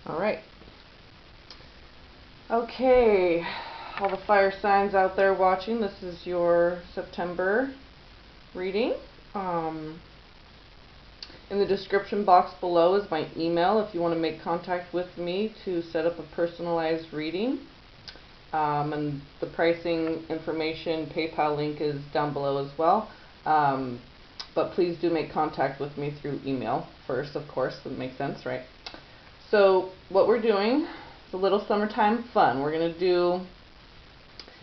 All right. Okay, all the fire signs out there watching, this is your September reading. In the description box below is my email if you want to make contact with me to set up a personalized reading. And the pricing information, PayPal link is down below as well. But please do make contact with me through email first, of course. That makes sense, right? So what we're doing is a little summertime fun. We're going to do,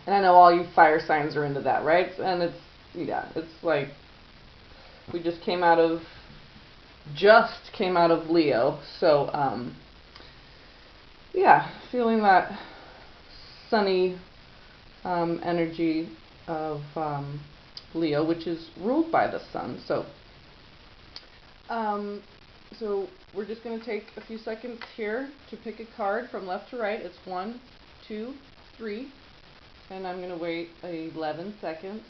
and I know all you fire signs are into that, right? And it's like we just came out of Leo. So, yeah, feeling that sunny energy of Leo, which is ruled by the sun. So we're just going to take a few seconds here to pick a card from left to right. It's 1, 2, 3, and I'm going to wait 11 seconds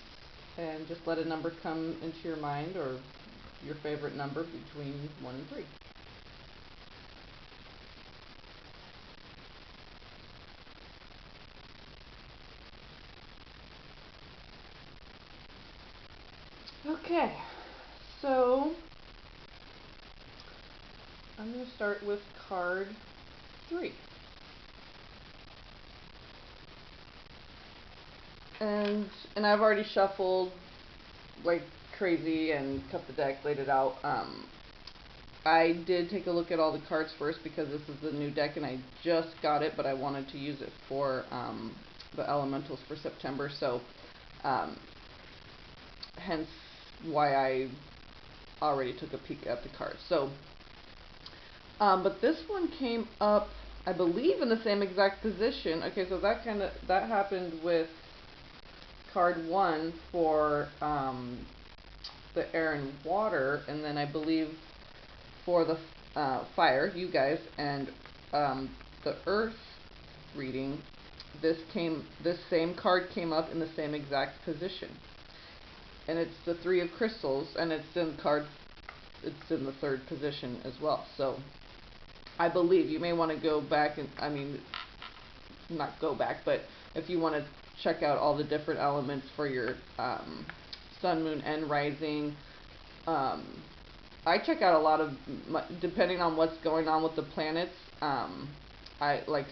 and just let a number come into your mind, or your favorite number between 1 and 3. Okay, so I'm going to start with card 3. And I've already shuffled like crazy and cut the deck, laid it out. I did take a look at all the cards first because this is the new deck and I just got it, but I wanted to use it for the elementals for September, so hence why I already took a peek at the cards. So, but this one came up, I believe, in the same exact position. Okay, so that happened with card 1 for the air and water, and then I believe for the fire, you guys, and the earth reading, this same card came up in the same exact position, and it's the 3 of crystals, and it's in the 3rd position as well. So I believe you may want to go back and, I mean, not go back, but if you want to check out all the different elements for your sun, moon, and rising. I check out a lot of, depending on what's going on with the planets. I like,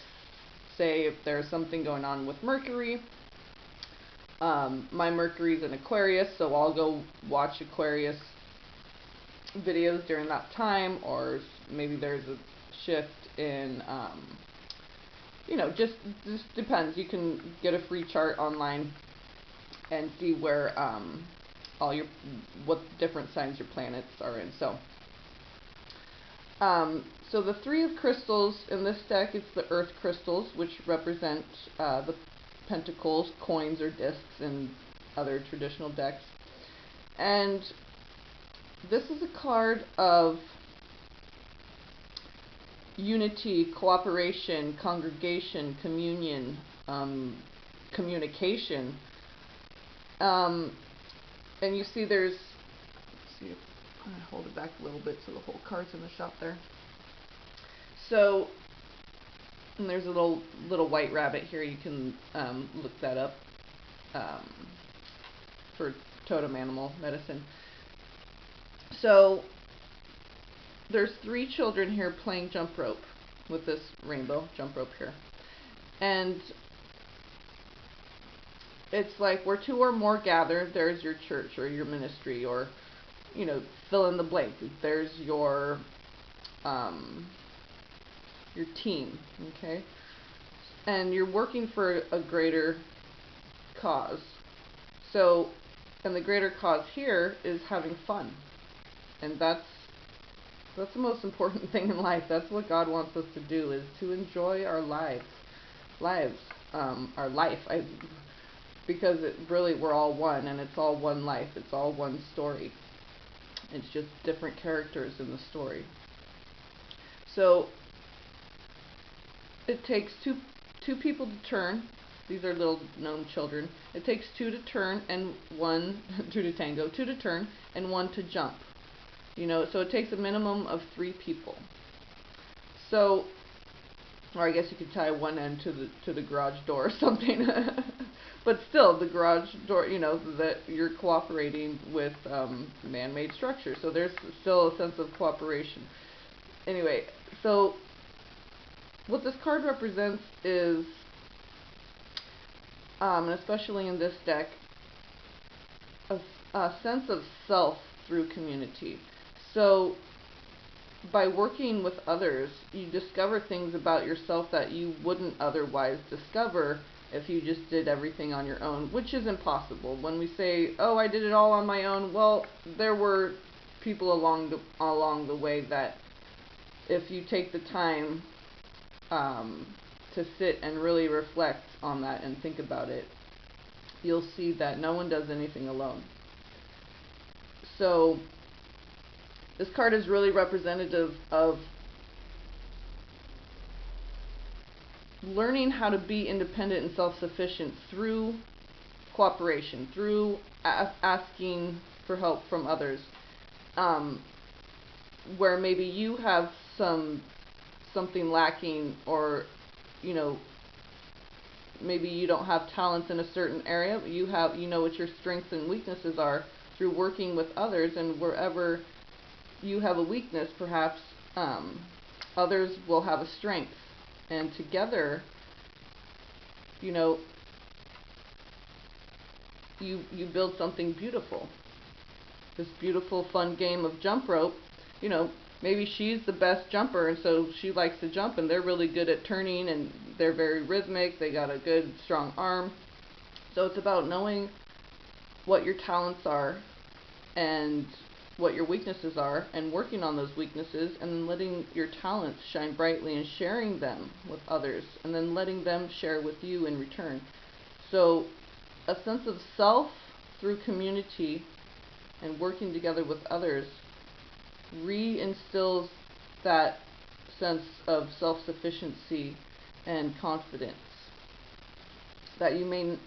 say if there's something going on with Mercury. My Mercury's in Aquarius, so I'll go watch Aquarius videos during that time, or maybe there's a shift in, you know, just depends. You can get a free chart online and see where what different signs your planets are in. So so the 3 of crystals in this deck, it's the earth crystals, which represent the pentacles, coins, or discs in other traditional decks. And this is a card of unity, cooperation, congregation, communion, communication. And you see there's, let's see if I'm going to hold it back a little bit so the whole card's in the shot there. So, and there's a little white rabbit here. You can look that up for totem animal medicine. So there's 3 children here playing jump rope with this rainbow jump rope here. And it's like, where 2 or more gather, there's your church or your ministry, or, you know, fill in the blank. There's your team, okay? And you're working for a greater cause. So, and the greater cause here is having fun. And that's the most important thing in life. That's what God wants us to do, is to enjoy our lives. Our life. Because we're all one, and it's all one life. It's all one story. It's just different characters in the story. So it takes two people to turn. These are little gnome children. It takes 2 to turn and 1 2 to tango, 2 to turn and 1 to jump. You know, so it takes a minimum of 3 people. So or I guess you could tie one end to the garage door or something. But still, the garage door, you know, that you're cooperating with man-made structures. So there's still a sense of cooperation. Anyway, so what this card represents is, and especially in this deck, a sense of self through community. So by working with others, you discover things about yourself that you wouldn't otherwise discover if you just did everything on your own, which is impossible. When we say, oh, I did it all on my own, well, there were people along the way that, if you take the time to sit and really reflect on that and think about it, you'll see that no one does anything alone. So this card is really representative of learning how to be independent and self-sufficient through cooperation, through asking for help from others, where maybe you have something lacking, or you know, maybe you don't have talents in a certain area, but you know what your strengths and weaknesses are through working with others, and wherever you have a weakness, perhaps others will have a strength, and together, you know, you build something beautiful. This beautiful, fun game of jump rope. You know, maybe she's the best jumper, and so she likes to jump, and they're really good at turning, and they're very rhythmic. They got a good, strong arm. So it's about knowing what your talents are and what your weaknesses are, and working on those weaknesses, and then letting your talents shine brightly and sharing them with others, and then letting them share with you in return. So a sense of self through community and working together with others reinstills that sense of self-sufficiency and confidence that you may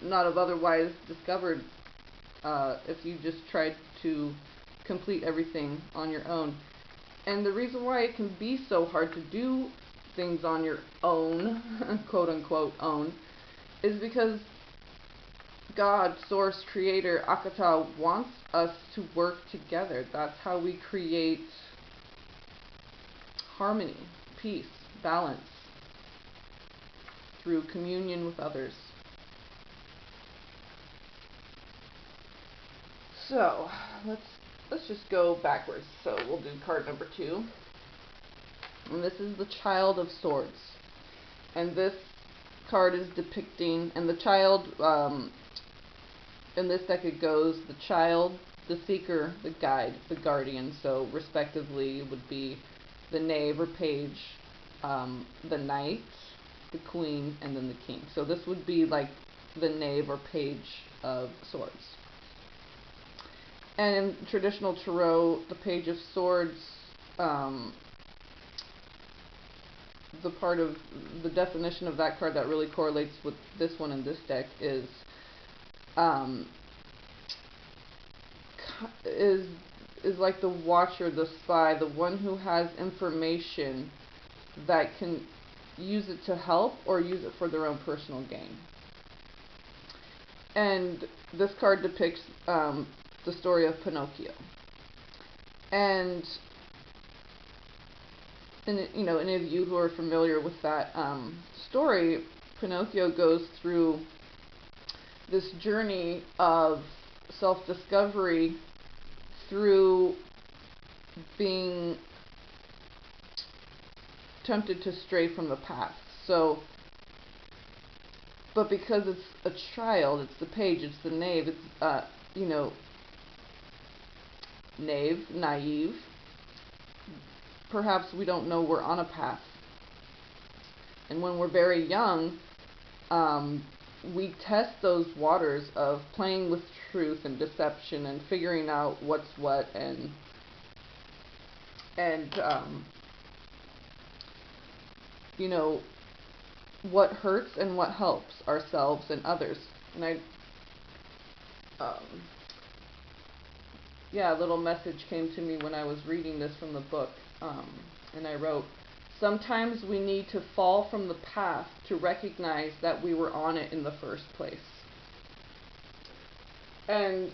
not have otherwise discovered if you just tried to complete everything on your own. And the reason why it can be so hard to do things on your own, quote unquote own, is because God, Source, Creator, Akata, wants us to work together. That's how we create harmony, peace, balance, through communion with others. So let's just go backwards. So we'll do card number 2, and this is the Child of Swords. And this card is depicting, and the child, in this deck it goes the child, the seeker, the guide, the guardian. So respectively would be the knave or page, the knight, the queen, and then the king. So this would be like the knave or page of swords. And in traditional tarot, the Page of Swords, the part of the definition of that card that really correlates with this one in this deck is like the watcher, the spy, the one who has information that can use it to help or use it for their own personal gain. And this card depicts the story of Pinocchio. And you know, any of you who are familiar with that story, Pinocchio goes through this journey of self-discovery through being tempted to stray from the path. So, but because it's a child, it's the page, it's the knave, it's, you know, naive, perhaps we don't know we're on a path. And when we're very young, we test those waters of playing with truth and deception and figuring out what's what, and you know, what hurts and what helps ourselves and others. And yeah, a little message came to me when I was reading this from the book, and I wrote, Sometimes we need to fall from the path to recognize that we were on it in the first place. And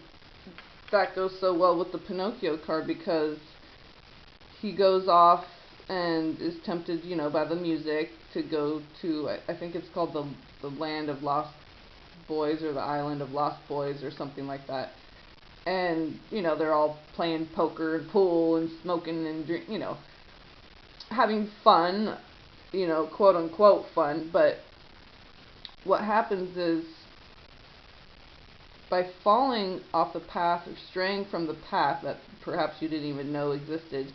that goes so well with the Pinocchio card, because he goes off and is tempted, you know, by the music to go to, I think it's called the land of lost boys, or the island of lost boys, or something like that. And, you know, they're all playing poker and pool and smoking and drink, you know, having fun, you know, quote unquote fun. But what happens is, by falling off the path, or straying from the path that perhaps you didn't even know existed,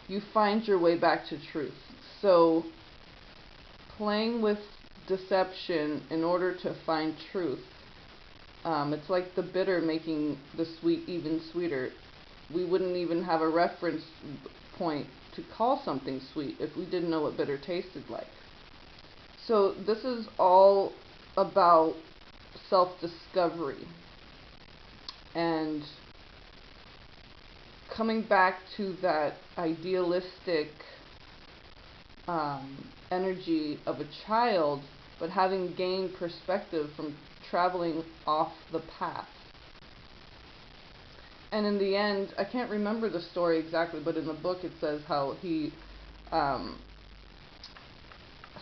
you find your way back to truth. So playing with deception in order to find truth, it's like the bitter making the sweet even sweeter. We wouldn't even have a reference point to call something sweet if we didn't know what bitter tasted like. So this is all about self-discovery and coming back to that idealistic energy of a child, but having gained perspective from traveling off the path. And in the end, I can't remember the story exactly, but in the book it says how he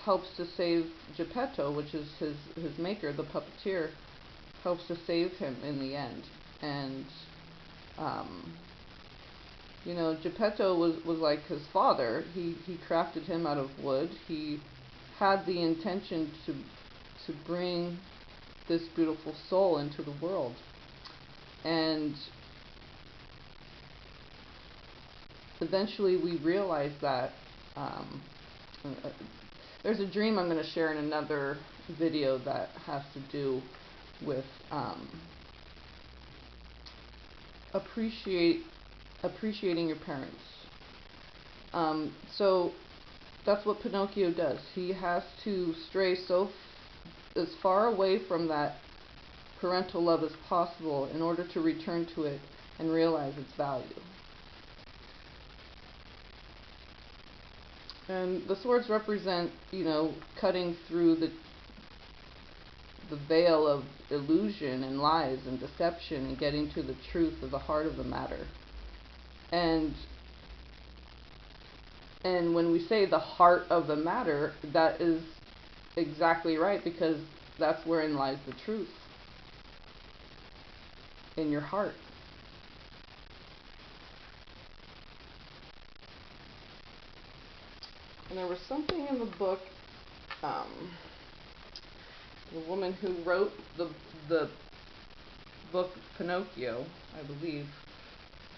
helps to save Geppetto, which is his maker, the puppeteer, helps to save him in the end. And you know, Geppetto was like his father. He crafted him out of wood. He had the intention to bring this beautiful soul into the world. And eventually we realize that there's a dream I'm going to share in another video that has to do with appreciating your parents. So that's what Pinocchio does. He has to stray as far away from that parental love as possible in order to return to it and realize its value. And the swords represent, you know, cutting through the veil of illusion and lies and deception and getting to the truth of the heart of the matter. And when we say the heart of the matter, that is exactly right, because that's wherein lies the truth. In your heart. And there was something in the book, the woman who wrote the book Pinocchio, I believe.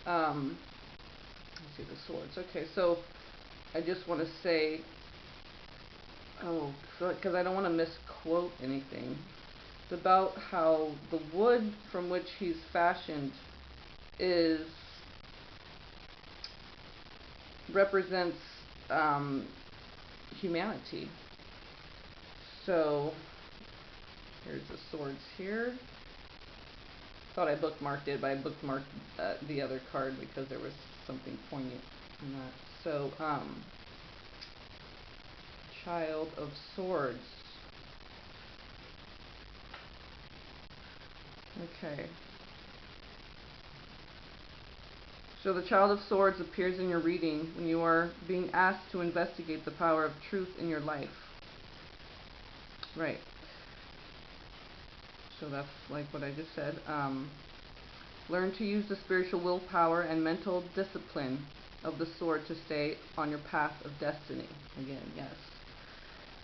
Let's see, the swords. Okay, so I just want to say, because I don't want to misquote anything. It's about how the wood from which he's fashioned represents humanity. So here's the swords here. Thought I bookmarked it, but I bookmarked the other card because there was something poignant in that. So Child of Swords. Okay. So the Child of Swords appears in your reading when you are being asked to investigate the power of truth in your life. Right. So that's like what I just said. Learn to use the spiritual willpower and mental discipline of the sword to stay on your path of destiny. Again, yes.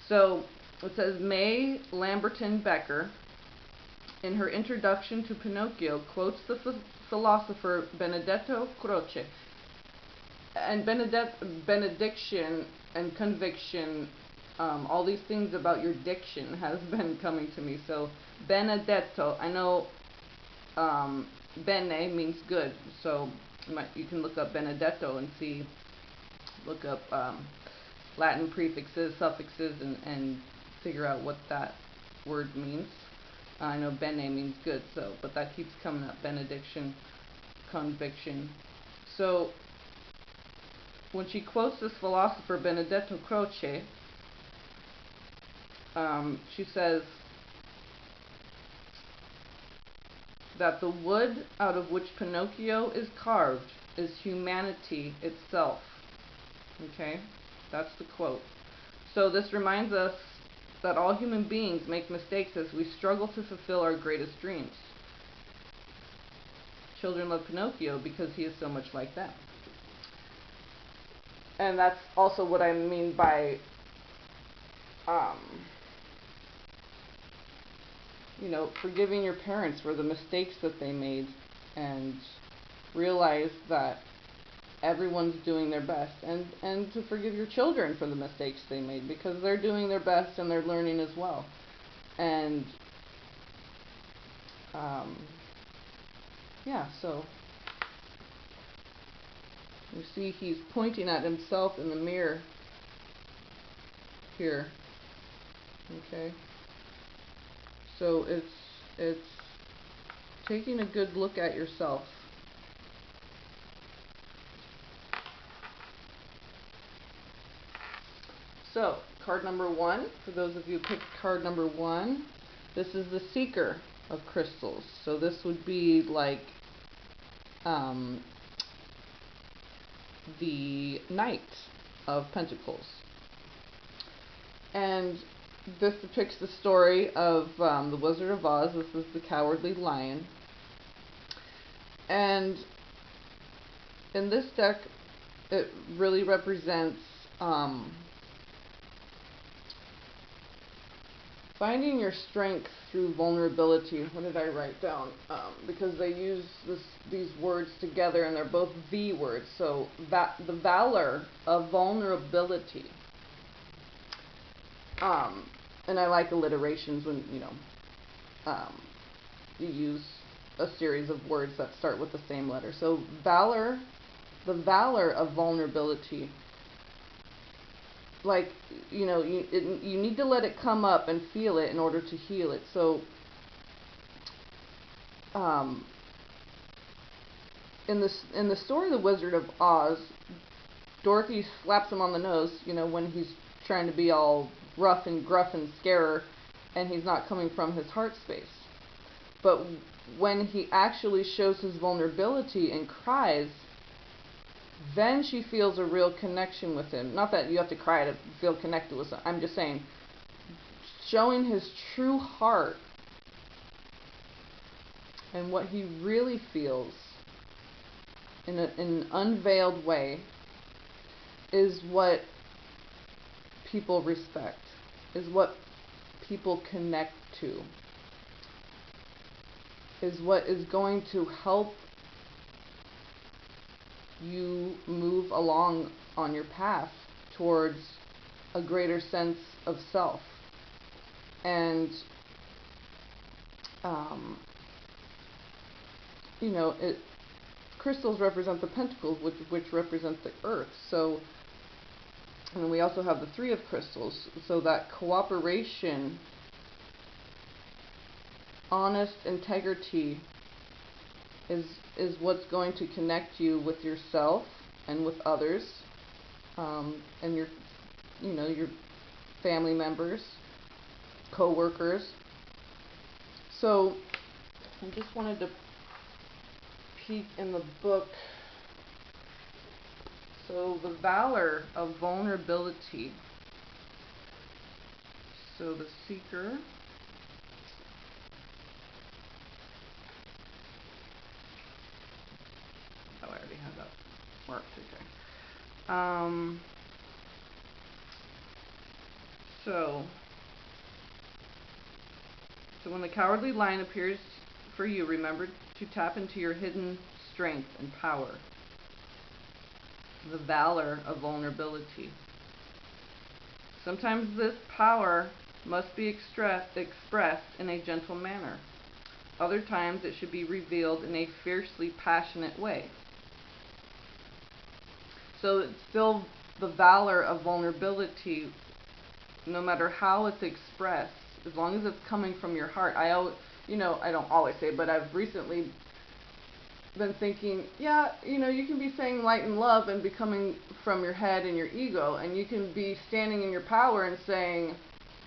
So it says, May Lamberton Becker, in her introduction to Pinocchio, quotes the philosopher Benedetto Croce. And benediction and conviction, all these things about your diction has been coming to me. So Benedetto, I know bene means good, so you can look up Benedetto and look up Latin prefixes, suffixes, and figure out what that word means. I know bene means good, but that keeps coming up. Benediction, conviction. So when she quotes this philosopher Benedetto Croce, she says that the wood out of which Pinocchio is carved is humanity itself. Okay, that's the quote. So this reminds us that all human beings make mistakes as we struggle to fulfill our greatest dreams. Children love Pinocchio because he is so much like them. And that's also what I mean by, forgiving your parents for the mistakes that they made, and realize that everyone's doing their best, and to forgive your children for the mistakes they made, because they're doing their best and they're learning as well. And so you see he's pointing at himself in the mirror here. Okay, so it's taking a good look at yourself. So, card number 1, for those of you who picked card number 1, this is the Seeker of Crystals. So this would be like the Knight of Pentacles. And this depicts the story of the Wizard of Oz. This is the Cowardly Lion. And in this deck, it really represents finding your strength through vulnerability. What did I write down? Because they use these words together, and they're both V words. So the valor of vulnerability. And I like alliterations when you use a series of words that start with the same letter. So valor, the valor of vulnerability. Like, you need to let it come up and feel it in order to heal it. So, in the story of the Wizard of Oz, Dorothy slaps him on the nose, when he's trying to be all rough and gruff and scare her, and he's not coming from his heart space. But when he actually shows his vulnerability and cries, then she feels a real connection with him. Not that you have to cry to feel connected with him. I'm just saying, showing his true heart and what he really feels in an unveiled way is what people respect, is what people connect to, is what is going to help you move along on your path towards a greater sense of self. And crystals represent the pentacles, which represent the earth. So, and we also have the 3 of crystals. So that cooperation, honest integrity is what's going to connect you with yourself and with others, and your family members, co-workers. So I just wanted to peek in the book. So the valor of vulnerability. So the Seeker. Oh, I already had that marked. Okay. So when the Cowardly Lion appears for you, remember to tap into your hidden strength and power. The valor of vulnerability. Sometimes this power must be expressed in a gentle manner. Other times it should be revealed in a fiercely passionate way. So it's still the valor of vulnerability, no matter how it's expressed, as long as it's coming from your heart. I don't always say, but I've recently been thinking, yeah, you know, you can be saying light and love and be coming from your head and your ego, and you can be standing in your power and saying,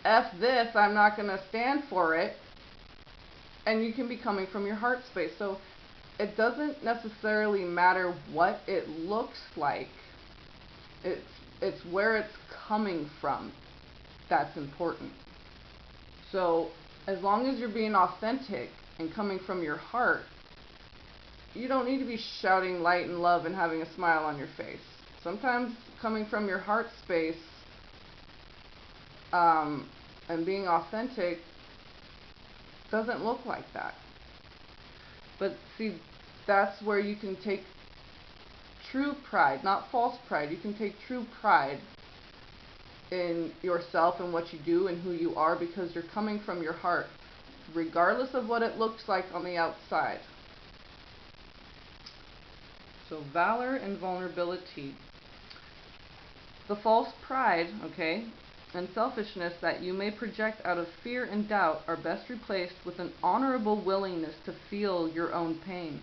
F this, I'm not going to stand for it, and you can be coming from your heart space. So it doesn't necessarily matter what it looks like. It's where it's coming from that's important. So as long as you're being authentic and coming from your heart, you don't need to be shouting light and love and having a smile on your face. Sometimes coming from your heart space and being authentic doesn't look like that. But see, that's where you can take true pride, not false pride. You can take true pride in yourself and what you do and who you are, because you're coming from your heart, regardless of what it looks like on the outside. So valor and vulnerability. The false pride, okay, and selfishness that you may project out of fear and doubt are best replaced with an honorable willingness to feel your own pain.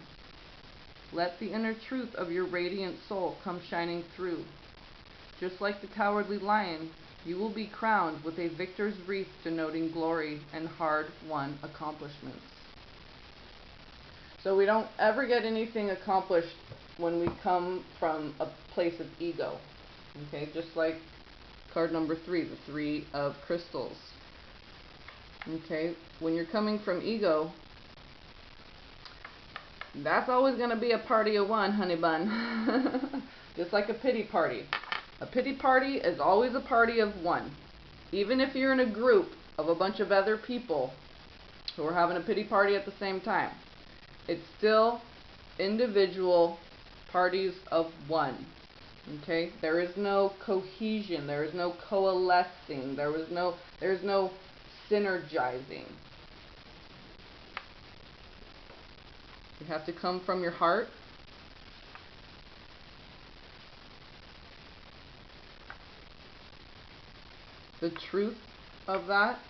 Let the inner truth of your radiant soul come shining through. Just like the cowardly lion, you will be crowned with a victor's wreath denoting glory and hard-won accomplishments. So we don't ever get anything accomplished when we come from a place of ego. Okay, just like card number 3, the 3 of crystals. Okay, when you're coming from ego, that's always going to be a party of one, honey bun. Just like a pity party. A pity party is always a party of one. Even if you're in a group of a bunch of other people who are having a pity party at the same time, it's still individual parties of one. Okay? There is no cohesion, there is no coalescing, there's no synergizing. You have to come from your heart. The truth of that,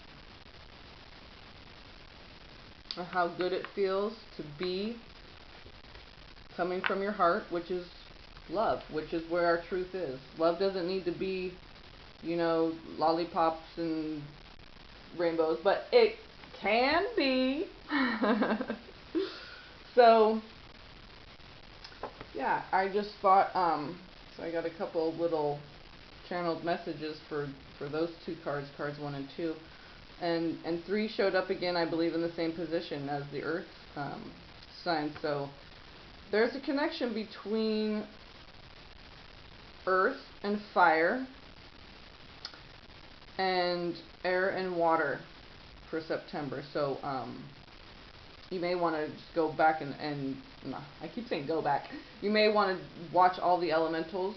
of how good it feels to be coming from your heart, which is love, which is where our truth is. Love doesn't need to be, you know, lollipops and rainbows, but it can be. So, yeah, I just thought, so I got a couple of little channeled messages for those two cards, cards 1 and 2. And 3 showed up again, I believe, in the same position as the Earth sign. So there's a connection between Earth and fire and air and water for September. So you may want to just go back and no, I keep saying go back. You may want to watch all the elementals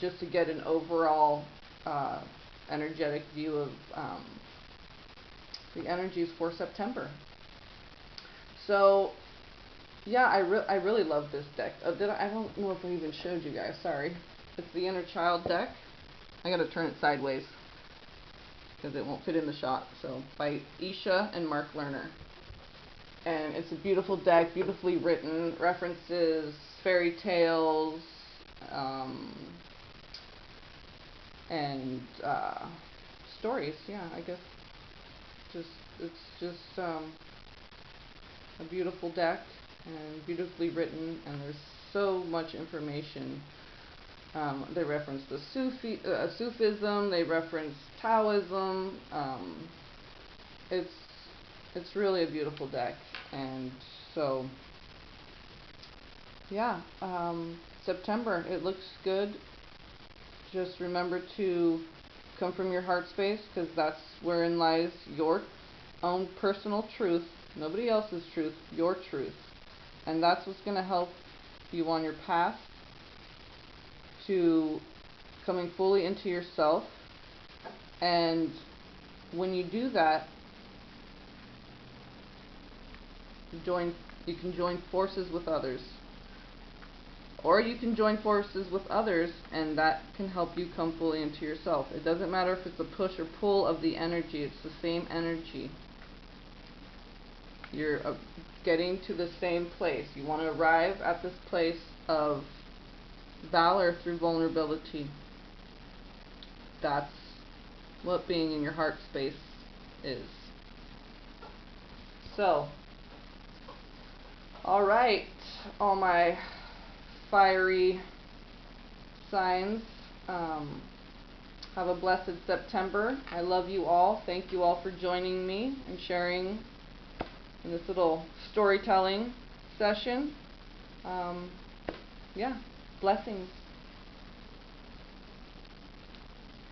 just to get an overall energetic view of the energies for September. So yeah, I really love this deck. I don't know if I even showed you guys. Sorry. It's the Inner Child deck. I gotta turn it sideways because it won't fit in the shot. So by Isha and Mark Lerner. And it's a beautiful deck, beautifully written, references, fairy tales, and stories. Yeah, I guess it's just a beautiful deck and beautifully written, and there's so much information. They reference the Sufism, they reference Taoism. It's really a beautiful deck. And so yeah, September, it looks good. Just remember to come from your heart space, because that's wherein lies your own personal truth, nobody else's truth, your truth. And that's what's going to help you on your path to coming fully into yourself. And when you do that, you can join forces with others. Or you can join forces with others, and that can help you come fully into yourself. It doesn't matter if it's a push or pull of the energy, it's the same energy. You're getting to the same place. You want to arrive at this place of valor through vulnerability. That's what being in your heart space is. So, alright, all my fiery signs, have a blessed September. I love you all. Thank you all for joining me and sharing in this little storytelling session. Yeah, blessings.